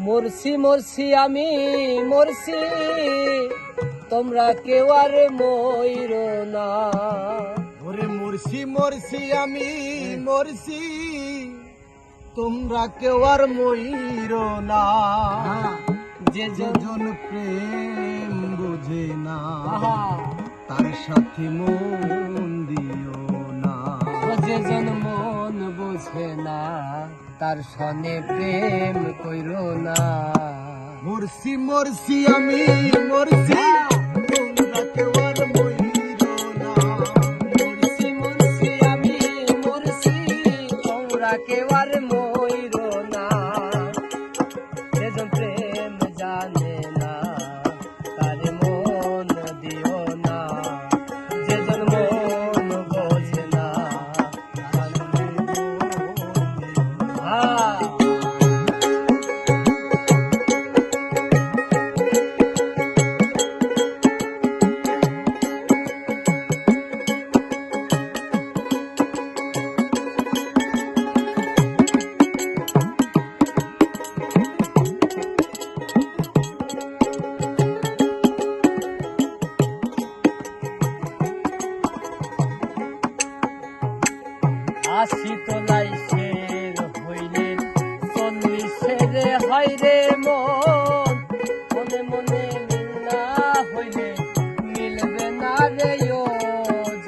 মরছি মরছি আমি মরছি, তোমরা কেউ আর মইরো না। ওরে মরছি মরছি আমি মরছি, তোমরা কেউ আর মইরো না। যে যেজন প্রেম বুঝে না তার সাথে মন দিও না। যেজন মন বোঝে না তার সনে প্রেম কইরো না। মরছি মরছি আমি মরছি, তোমরা কেউ আর মইরো না। মরছি মরছি আমি মরছি, তোমরা কেউ আর মইরো না। যেজন প্রেম জানে না তার মন দিও না। যেজন মন বোঝে না তার মন দিও না। আশি তোলাই শের হইলে 40 হয় রে মন। মনে মনে মিল না হইলে মিলবে না রে ওজন।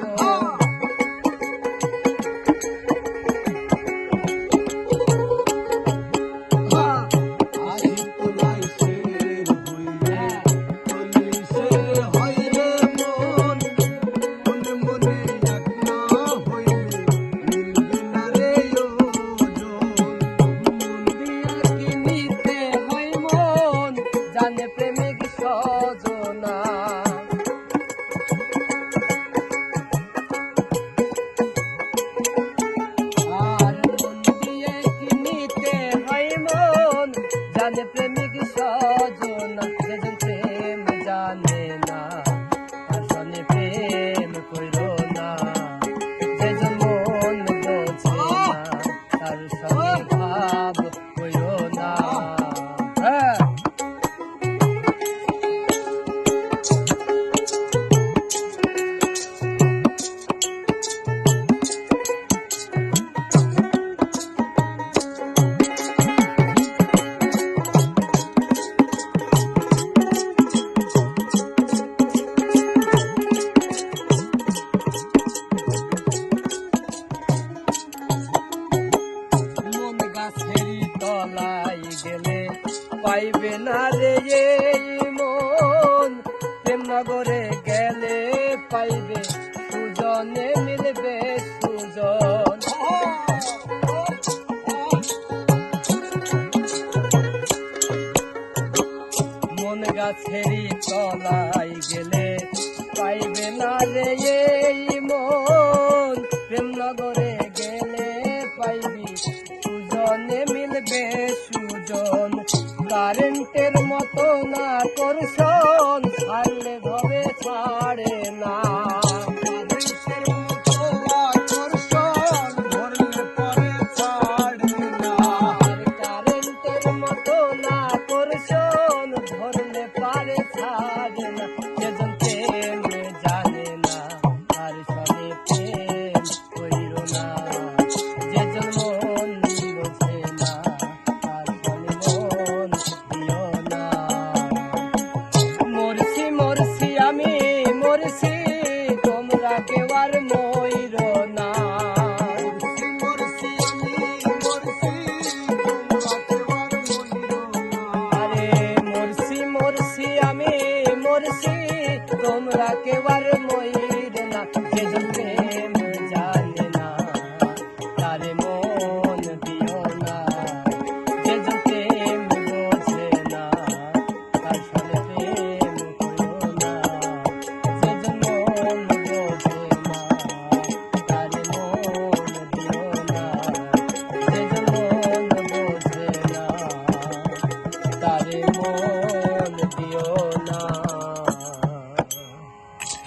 আশি তোলাই শের হইলে 40 হয় রে মন। মনে মনে এক না হইলে মিলবে না রে ওজন। মন দিয়া কিনিতে হয় মন, জানে প্রেমিক সজনা। আর মন দিয়ে কিনিতে হয় মন, জানে প্রেমিক সজনা। যেজন প্রেম জানে না তার সনে প্রেম কইরো না। যেজন মন বোঝে না তার সনে ভাব কইরো না। হ্যাঁ। মন গাছেরই তলায় গেলে পাইবে না রে এই মন। প্রেম নগরে গেলে পাইবে সুজনে মিলবে সুজন। মন গাছেরই তলায় গেলে পাইবে না রে এই মন। প্রেম নগরে গেলে পাইবি সুজনে মিলবে সুজন। কারেন্টের মতো না করছন, ছাড়লে ধরে ছাড়ে না।